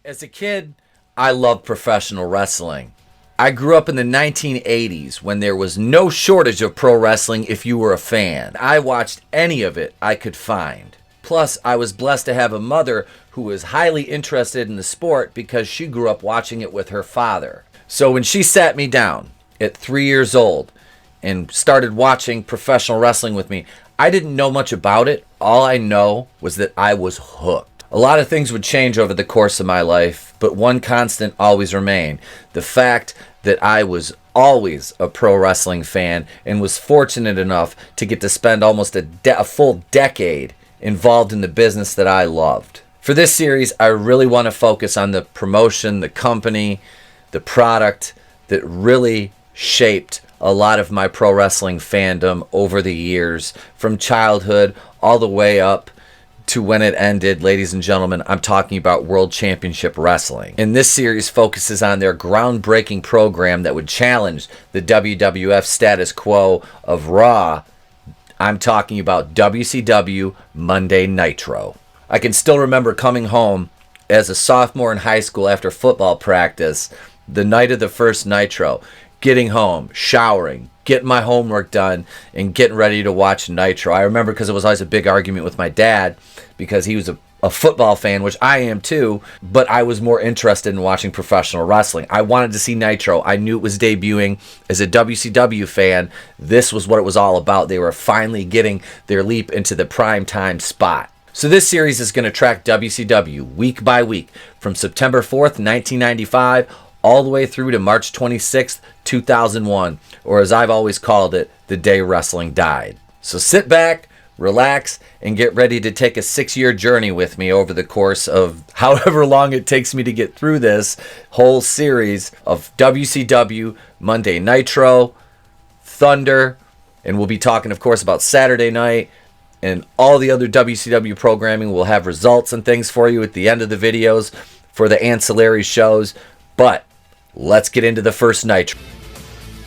As a kid, I loved professional wrestling. I grew up in the 1980s when there was no shortage of pro wrestling if you were a fan. I watched any of it I could find. Plus, I was blessed to have a mother who was highly interested in the sport because she grew up watching it with her father. So when she sat me down at 3 years old and started watching professional wrestling with me, I didn't know much about it. All I know was that I was hooked. A lot of things would change over the course of my life, but one constant always remained: the fact that I was always a pro wrestling fan and was fortunate enough to get to spend almost a full decade involved in the business that I loved. For this series, I really want to focus on the promotion, the company, the product that really shaped a lot of my pro wrestling fandom over the years, from childhood all the way up to when it ended. Ladies and gentlemen, I'm talking about World Championship Wrestling. And this series focuses on their groundbreaking program that would challenge the WWF status quo of Raw. I'm talking about WCW Monday Nitro. I can still remember coming home as a sophomore in high school after football practice, the night of the first Nitro, getting home, showering, getting my homework done, and getting ready to watch Nitro. I remember because it was always a big argument with my dad because he was a football fan, which I am too, but I was more interested in watching professional wrestling. I wanted to see Nitro. I knew it was debuting. As a WCW fan, this was what it was all about. They were finally getting their leap into the prime time spot. So this series is going to track WCW week by week from September 4th, 1995, all the way through to March 26th, 2001, or as I've always called it, the day wrestling died. So sit back, relax, and get ready to take a 6-year journey with me over the course of however long it takes me to get through this whole series of WCW, Monday Nitro, Thunder, and we'll be talking, of course, about Saturday night and all the other WCW programming. We'll have results and things for you at the end of the videos for the ancillary shows, but let's get into the first Nitro.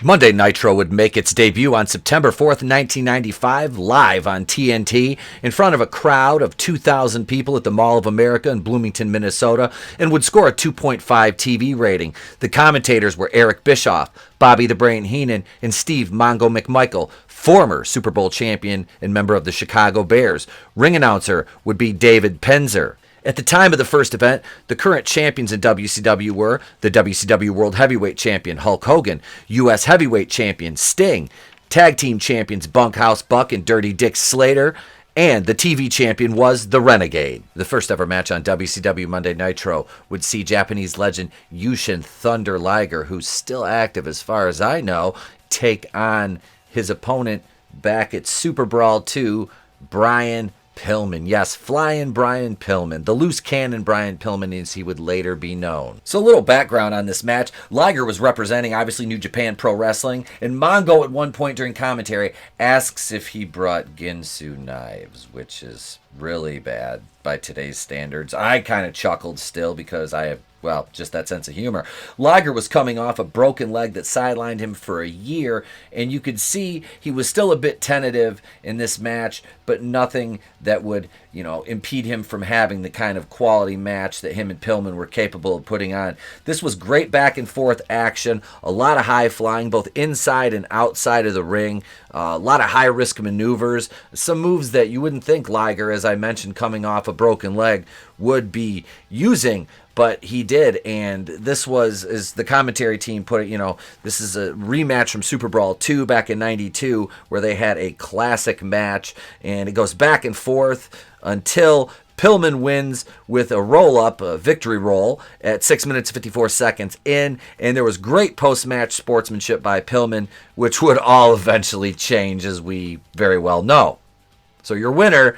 Monday Nitro would make its debut on September 4th, 1995, live on TNT in front of a crowd of 2,000 people at the Mall of America in Bloomington, Minnesota, and would score a 2.5 TV rating. The commentators were Eric Bischoff, Bobby the Brain Heenan, and Steve Mongo McMichael, former Super Bowl champion and member of the Chicago Bears. Ring announcer would be David Penzer. At the time of the first event, the current champions in WCW were the WCW World Heavyweight Champion Hulk Hogan, U.S. Heavyweight Champion Sting, Tag Team Champions Bunkhouse Buck and Dirty Dick Slater, and the TV champion was the Renegade. The first ever match on WCW Monday Nitro would see Japanese legend Yushin Thunder Liger, who's still active as far as I know, take on his opponent back at Super Brawl 2, Brian Pillman. Yes, Flying Brian Pillman. The loose cannon Brian Pillman, as he would later be known. So a little background on this match. Liger was representing, obviously, New Japan Pro Wrestling, and Mongo at one point during commentary asks if he brought Ginsu knives, which is really bad by today's standards. I kind of chuckled still because I have, well, just that sense of humor. Liger was coming off a broken leg that sidelined him for a year, and you could see he was still a bit tentative in this match, but nothing that would, impede him from having the kind of quality match that him and Pillman were capable of putting on. This was great back and forth action, a lot of high flying, both inside and outside of the ring, a lot of high risk maneuvers, some moves that you wouldn't think Liger, as I mentioned, coming off a broken leg, would be using, but he did. And this was, as the commentary team put it, this is a rematch from Super Brawl 2 back in 92, where they had a classic match, and it goes back and forth until Pillman wins with a roll-up, a victory roll, at 6 minutes 54 seconds in, and there was great post-match sportsmanship by Pillman, which would all eventually change, as we very well know. So your winner,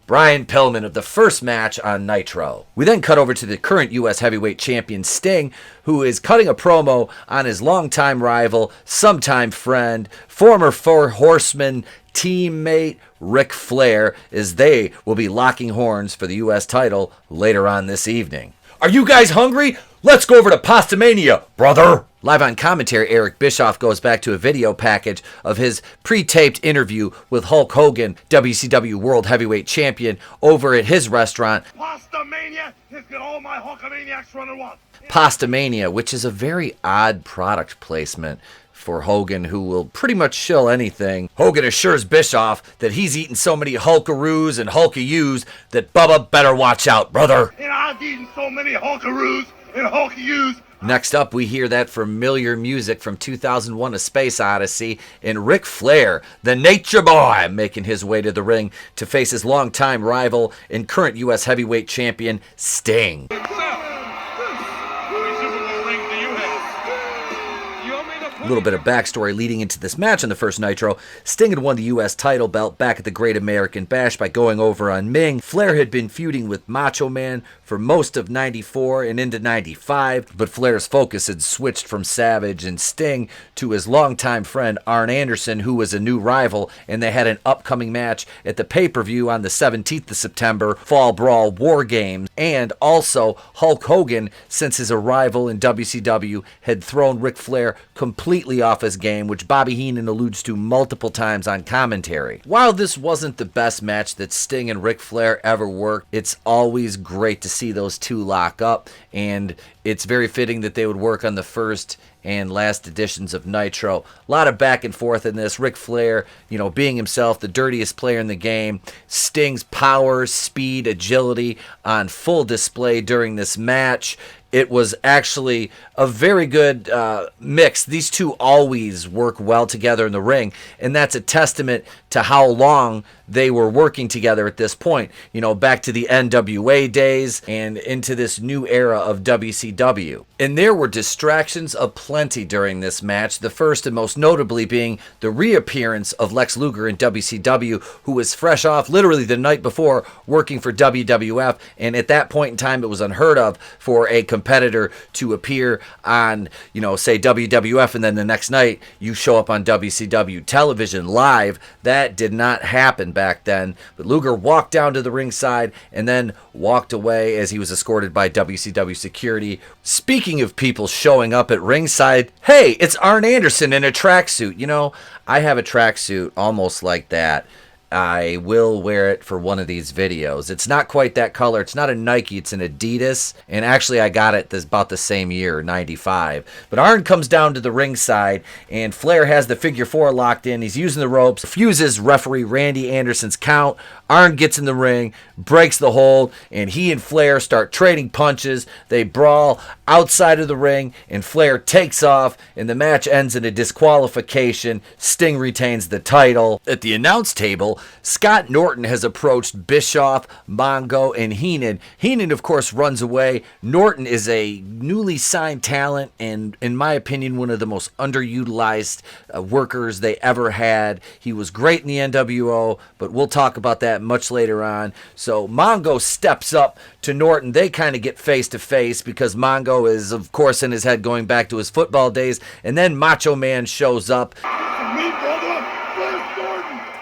Brian Pillman, of the first match on Nitro. We then cut over to the current U.S. Heavyweight Champion Sting, who is cutting a promo on his longtime rival, sometime friend, former Four Horsemen teammate Ric Flair, as they will be locking horns for the U.S. title later on this evening. Are you guys hungry? Let's go over to Pastamania, brother. Live on commentary, Eric Bischoff goes back to a video package of his pre-taped interview with Hulk Hogan, WCW World Heavyweight Champion, over at his restaurant, Pastamania has got all my Hulkamaniacs running wild. Pastamania, which is a very odd product placement for Hogan, who will pretty much shill anything. Hogan assures Bischoff that he's eaten so many Hulkaroos and Hulka-Yous that Bubba better watch out, brother. And I've eaten so many Hulkaroos and Hulka-Yous. Next up, we hear that familiar music from 2001: A Space Odyssey, and Ric Flair, the Nature Boy, making his way to the ring to face his longtime rival and current U.S. Heavyweight Champion, Sting. A little bit of backstory leading into this match on the first Nitro. Sting had won the U.S. title belt back at the Great American Bash by going over on Ming. Flair had been feuding with Macho Man for most of 94 and into 95, but Flair's focus had switched from Savage and Sting to his longtime friend Arn Anderson, who was a new rival, and they had an upcoming match at the pay-per-view on the 17th of September, Fall Brawl War Games. And also, Hulk Hogan, since his arrival in WCW, had thrown Ric Flair completely off his game, which Bobby Heenan alludes to multiple times on commentary. While this wasn't the best match that Sting and Ric Flair ever worked, it's always great to see those two lock up, and it's very fitting that they would work on the first and last editions of Nitro. A lot of back and forth in this. Ric Flair, being himself the dirtiest player in the game. Sting's power, speed, agility on full display during this match. It was actually a very good mix. These two always work well together in the ring, and that's a testament to how long they were working together at this point. Back to the NWA days and into this new era of WCW. And there were distractions aplenty during this match, the first and most notably being the reappearance of Lex Luger in WCW, who was fresh off literally the night before working for WWF, and at that point in time it was unheard of for a competitor to appear on, say WWF, and then the next night you show up on WCW television live. That did not happen back then. But Luger walked down to the ringside and then walked away as he was escorted by WCW security. Speaking of people showing up at ringside, hey, it's Arn Anderson in a tracksuit. I have a tracksuit almost like that. I will wear it for one of these videos. It's not quite that color. It's not a Nike. It's an Adidas. And actually, I got it about the same year, 95. But Arn comes down to the ringside, and Flair has the figure four locked in. He's using the ropes, refuses referee Randy Anderson's count. Arn gets in the ring, breaks the hold, and he and Flair start trading punches. They brawl outside of the ring, and Flair takes off, and the match ends in a disqualification. Sting retains the title. At the announce table, Scott Norton has approached Bischoff, Mongo, and Heenan. Heenan, of course, runs away. Norton is a newly signed talent, and in my opinion, one of the most underutilized workers they ever had. He was great in the NWO, but we'll talk about that much later on. So Mongo steps up to Norton. They kind of get face to face because Mongo is, of course, in his head going back to his football days. And then Macho Man shows up.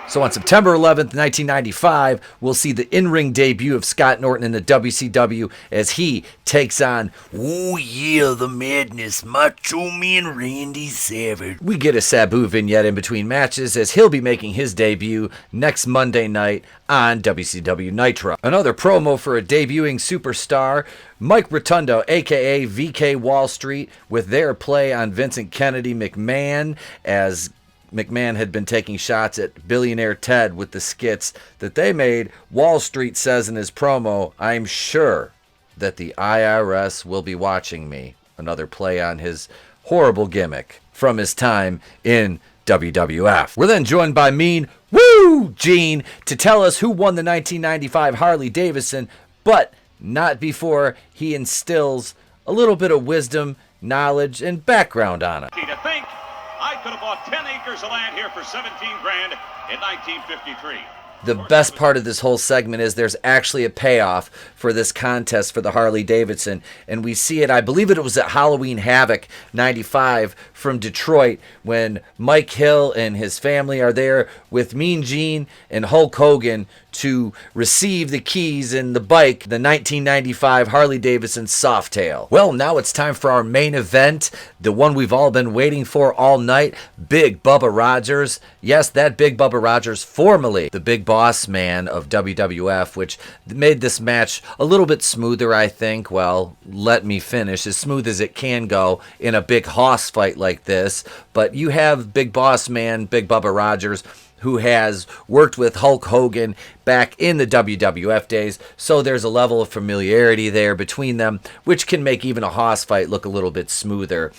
So on September 11th, 1995, we'll see the in-ring debut of Scott Norton in the WCW as he takes on, oh yeah, the madness, Macho Man Randy Savage. We get a Sabu vignette in between matches as he'll be making his debut next Monday night on WCW Nitro. Another promo for a debuting superstar, Mike Rotundo, a.k.a. VK Wall Street, with their play on Vincent Kennedy McMahon, as McMahon had been taking shots at Billionaire Ted with the skits that they made. Wall Street says in his promo, "I'm sure that the IRS will be watching me." Another play on his horrible gimmick from his time in WWF. We're then joined by Mean Gene to tell us who won the 1995 Harley Davidson, but not before he instills a little bit of wisdom, knowledge, and background on it. To think I could have bought 10 acres of land here for 17 grand in 1953. The best part of this whole segment is there's actually a payoff for this contest for the Harley Davidson, and we see it, I believe it was at Halloween Havoc 95 from Detroit, when Mike Hill and his family are there with Mean Gene and Hulk Hogan to receive the keys in the bike, the 1995 Harley-Davidson Softail. Well, now it's time for our main event, the one we've all been waiting for all night, Big Bubba Rogers. Yes, that Big Bubba Rogers, formerly the Big Boss Man of WWF, which made this match a little bit smoother, I think. Well, let me finish. As smooth as it can go in a big hoss fight like this. But you have Big Boss Man, Big Bubba Rogers, who has worked with Hulk Hogan back in the WWF days, so there's a level of familiarity there between them, which can make even a hoss fight look a little bit smoother.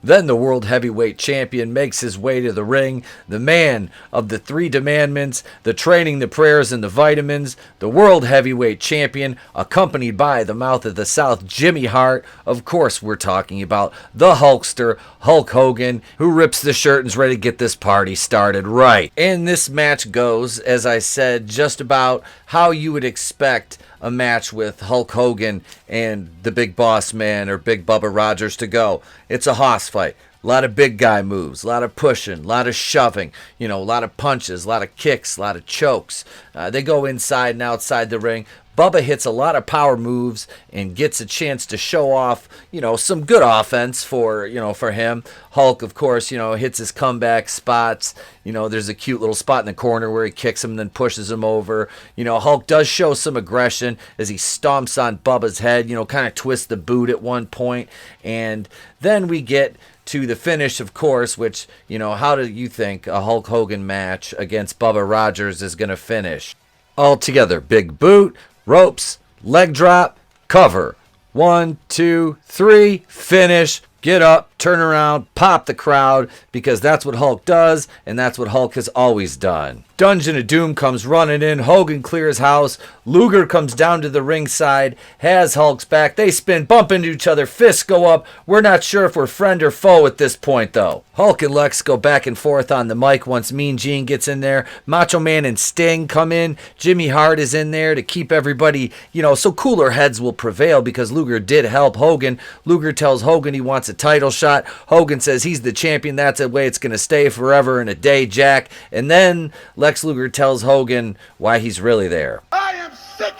Then the World Heavyweight Champion makes his way to the ring, the man of the 3 Demandments, the training, the prayers, and the vitamins, the World Heavyweight Champion, accompanied by the Mouth of the South, Jimmy Hart. Of course, we're talking about the Hulkster, Hulk Hogan, who rips the shirt and is ready to get this party started right. And this match goes, as I said, just about how you would expect a match with Hulk Hogan and the Big Boss Man or Big Bubba Rogers to go. It's a hoss fight. A lot of big guy moves, a lot of pushing, a lot of shoving, a lot of punches, a lot of kicks, a lot of chokes. They go inside and outside the ring. Bubba hits a lot of power moves and gets a chance to show off, some good offense for him. Hulk, of course, hits his comeback spots. There's a cute little spot in the corner where he kicks him and then pushes him over. Hulk does show some aggression as he stomps on Bubba's head, kind of twists the boot at one point. And then we get to the finish, of course, which, how do you think a Hulk Hogan match against Bubba Rogers is going to finish? All together, big boot, ropes, leg drop, cover. 1, 2, 3, finish. Get up, turn around, pop the crowd, because that's what Hulk does, and that's what Hulk has always done. Dungeon of Doom comes running in. Hogan clears house. Luger comes down to the ringside, has Hulk's back. They spin, bump into each other. Fists go up. We're not sure if we're friend or foe at this point, though. Hulk and Lex go back and forth on the mic once Mean Gene gets in there. Macho Man and Sting come in. Jimmy Hart is in there to keep everybody, so cooler heads will prevail because Luger did help Hogan. Luger tells Hogan he wants a title shot. Hogan says he's the champion. That's the way it's going to stay forever and a day, Jack. And then Lex Luger tells Hogan why he's really there. I am sick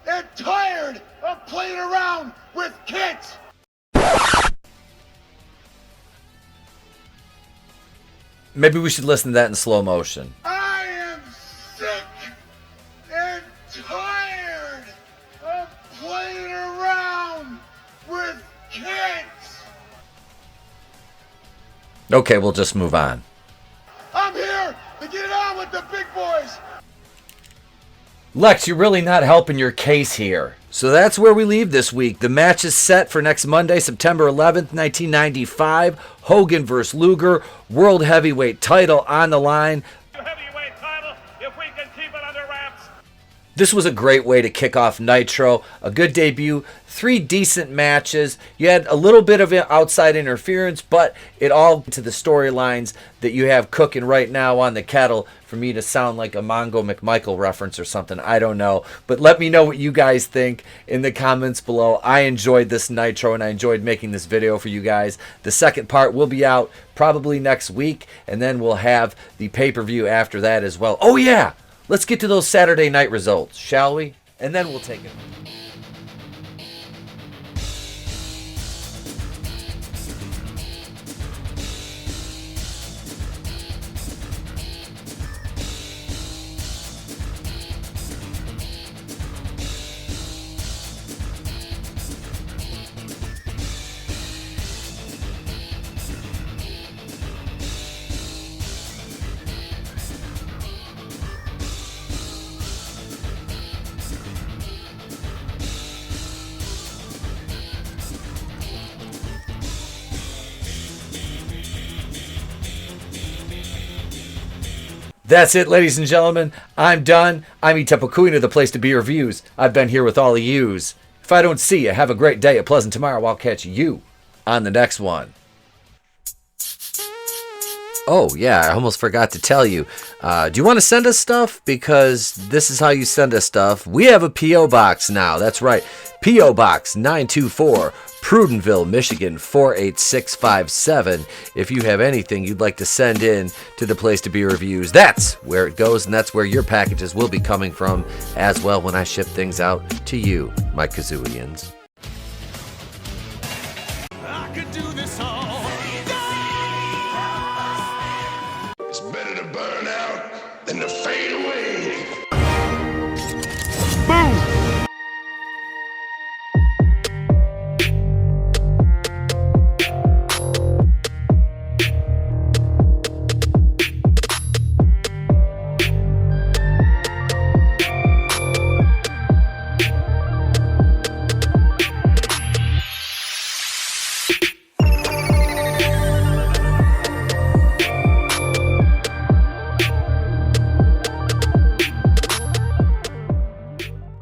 and tired of playing around with kids. Maybe we should listen to that in slow motion. I am sick and tired of playing around with kids. Okay, we'll just move on. I'm here to get on with the big boys. Lex, you're really not helping your case here. So that's where we leave this week. The match is set for next Monday, September 11th, 1995. Hogan vs. Luger, World Heavyweight title on the line. Heavyweight title, if we can keep it under wraps. This was a great way to kick off Nitro. A good debut, 3 decent matches. You had a little bit of outside interference, but it all to the storylines that you have cooking right now on the kettle. For me to sound like a Mongo McMichael reference or something, I don't know. But let me know what you guys think in the comments below. I enjoyed this Nitro and I enjoyed making this video for you guys. The second part will be out probably next week, and then we'll have the pay-per-view after that as well. Oh yeah! Let's get to those Saturday night results, shall we? And then we'll take it. That's it, ladies and gentlemen. I'm done. I'm Itapakuina, the place to be reviews. I've been here with all of yous. If I don't see you, have a great day, a pleasant tomorrow. I'll catch you on the next one. Oh, yeah, I almost forgot to tell you. Do you want to send us stuff? Because this is how you send us stuff. We have a P.O. Box now. That's right. P.O. Box 924, Prudenville, Michigan 48657. If you have anything you'd like to send in to the Place to Be Reviews, that's where it goes, and that's where your packages will be coming from as well when I ship things out to you, my Kazooians. I could do this all